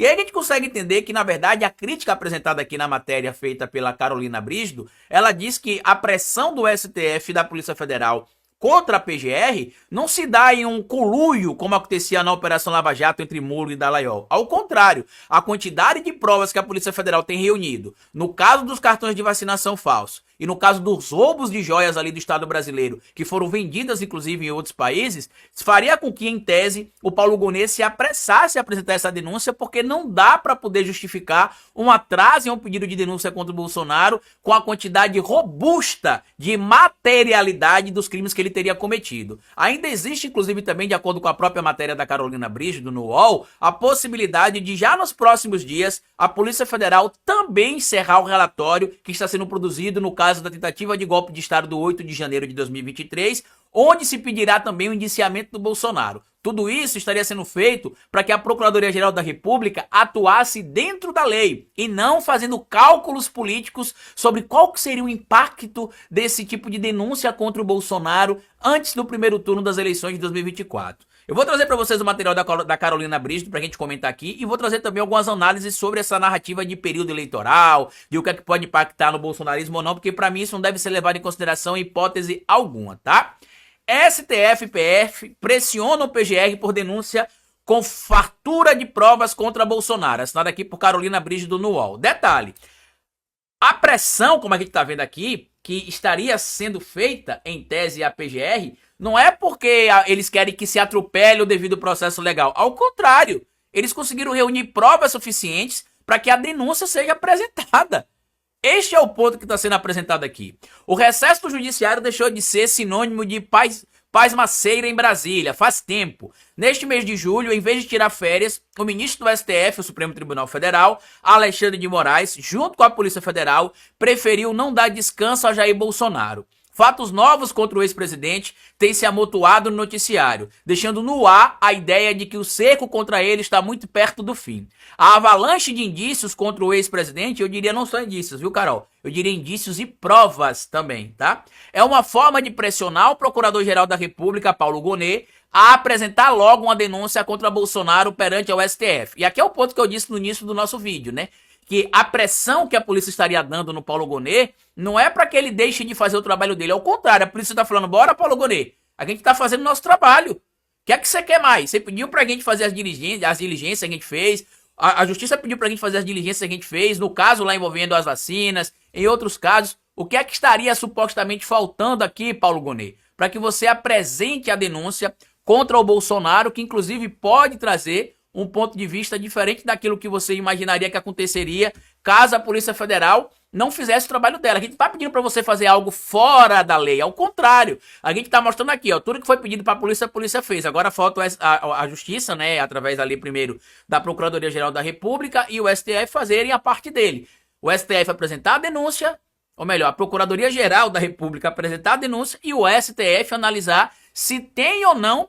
E aí a gente consegue entender que, na verdade, a crítica apresentada aqui na matéria feita pela Carolina Brígido, ela diz que a pressão do STF e da Polícia Federal contra a PGR não se dá em um conluio, como acontecia na Operação Lava Jato entre Moro e Dallagnol. Ao contrário, a quantidade de provas que a Polícia Federal tem reunido, no caso dos cartões de vacinação falsos e no caso dos roubos de joias ali do Estado brasileiro, que foram vendidas inclusive em outros países, faria com que, em tese, o Paulo Gonet se apressasse a apresentar essa denúncia, porque não dá para poder justificar um atraso em um pedido de denúncia contra o Bolsonaro com a quantidade robusta de materialidade dos crimes que ele teria cometido. Ainda existe, inclusive, também, de acordo com a própria matéria da Carolina Brígido no UOL, a possibilidade de, já nos próximos dias, a Polícia Federal também encerrar o relatório que está sendo produzido no caso da tentativa de golpe de Estado do 8 de janeiro de 2023, onde se pedirá também o indiciamento do Bolsonaro. Tudo isso estaria sendo feito para que a Procuradoria-Geral da República atuasse dentro da lei e não fazendo cálculos políticos sobre qual seria o impacto desse tipo de denúncia contra o Bolsonaro antes do primeiro turno das eleições de 2024. Eu vou trazer para vocês o material da Carolina Brígido para a gente comentar aqui e vou trazer também algumas análises sobre essa narrativa de período eleitoral, de o que é que pode impactar no bolsonarismo ou não, porque para mim isso não deve ser levado em consideração em hipótese alguma, tá? STF e PF pressionam o PGR por denúncia com fartura de provas contra Bolsonaro. Assinado aqui por Carolina Brígido no UOL. Detalhe, a pressão, como a gente está vendo aqui, que estaria sendo feita, em tese, a PGR, não é porque eles querem que se atropele o devido processo legal. Ao contrário, eles conseguiram reunir provas suficientes para que a denúncia seja apresentada. Este é o ponto que está sendo apresentado aqui. O recesso do judiciário deixou de ser sinônimo de pasmaceira em Brasília, faz tempo. Neste mês de julho, em vez de tirar férias, o ministro do STF, o Supremo Tribunal Federal, Alexandre de Moraes, junto com a Polícia Federal, preferiu não dar descanso a Jair Bolsonaro. Fatos novos contra o ex-presidente têm se amontoado no noticiário, deixando no ar a ideia de que o cerco contra ele está muito perto do fim. A avalanche de indícios contra o ex-presidente, eu diria não só indícios, viu, Carol? Eu diria indícios e provas também, tá? É uma forma de pressionar o Procurador-Geral da República, Paulo Gonet, a apresentar logo uma denúncia contra Bolsonaro perante o STF. E aqui é o ponto que eu disse no início do nosso vídeo, né? Que a pressão que a polícia estaria dando no Paulo Gonet não é para que ele deixe de fazer o trabalho dele. Ao contrário, a polícia está falando, bora, Paulo Gonet, a gente está fazendo nosso trabalho. O que é que você quer mais? Você pediu para a gente fazer as diligências que a gente fez, a justiça pediu para a gente fazer as diligências que a gente fez, no caso lá envolvendo as vacinas, em outros casos. O que é que estaria supostamente faltando aqui, Paulo Gonet? Para que você apresente a denúncia contra o Bolsonaro, que inclusive pode trazer um ponto de vista diferente daquilo que você imaginaria que aconteceria caso a Polícia Federal não fizesse o trabalho dela. A gente não está pedindo para você fazer algo fora da lei, ao contrário. A gente está mostrando aqui, ó, tudo que foi pedido para a polícia fez. Agora falta a Justiça, né, através ali primeiro da Procuradoria-Geral da República e o STF fazerem a parte dele. O STF apresentar a denúncia, ou melhor, a Procuradoria-Geral da República apresentar a denúncia e o STF analisar se tem ou não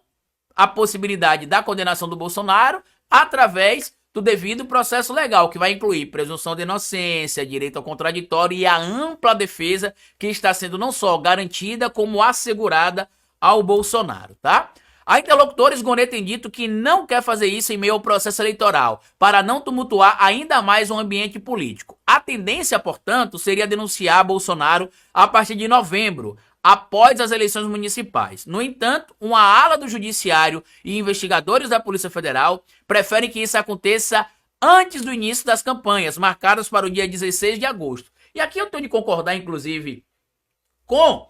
a possibilidade da condenação do Bolsonaro através do devido processo legal, que vai incluir presunção de inocência, direito ao contraditório e a ampla defesa que está sendo não só garantida, como assegurada ao Bolsonaro, tá? A interlocutores, Gonet tem dito que não quer fazer isso em meio ao processo eleitoral, para não tumultuar ainda mais o ambiente político. A tendência, portanto, seria denunciar Bolsonaro a partir de novembro, após as eleições municipais. No entanto, uma ala do judiciário e investigadores da Polícia Federal preferem que isso aconteça antes do início das campanhas, marcadas para o dia 16 de agosto. E aqui eu tenho de concordar, inclusive, com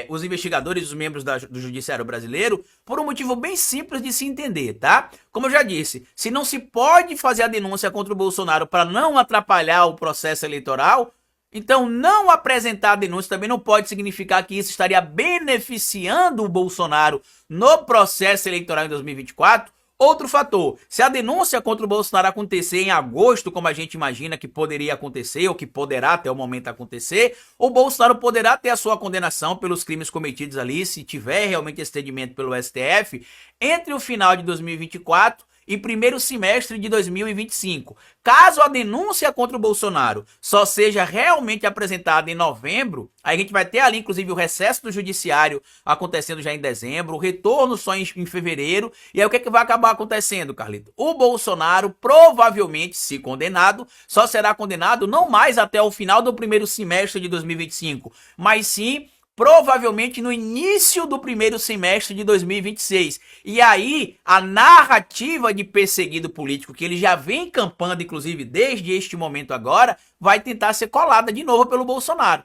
os investigadores e os membros do judiciário brasileiro, por um motivo bem simples de se entender, tá? Como eu já disse, se não se pode fazer a denúncia contra o Bolsonaro para não atrapalhar o processo eleitoral, então não apresentar a denúncia também não pode significar que isso estaria beneficiando o Bolsonaro no processo eleitoral em 2024. Outro fator, se a denúncia contra o Bolsonaro acontecer em agosto, como a gente imagina que poderia acontecer, ou que poderá até o momento acontecer, o Bolsonaro poderá ter a sua condenação pelos crimes cometidos ali, se tiver realmente esse entendimento pelo STF, entre o final de 2024 e primeiro semestre de 2025. Caso a denúncia contra o Bolsonaro só seja realmente apresentada em novembro, aí a gente vai ter ali, inclusive, o recesso do judiciário acontecendo já em dezembro, o retorno só em fevereiro, e aí o que, é que vai acabar acontecendo, Carlito? O Bolsonaro, provavelmente, se condenado, só será condenado não mais até o final do primeiro semestre de 2025, mas sim provavelmente no início do primeiro semestre de 2026. E aí, a narrativa de perseguido político, que ele já vem encampando, inclusive, desde este momento agora, vai tentar ser colada de novo pelo Bolsonaro.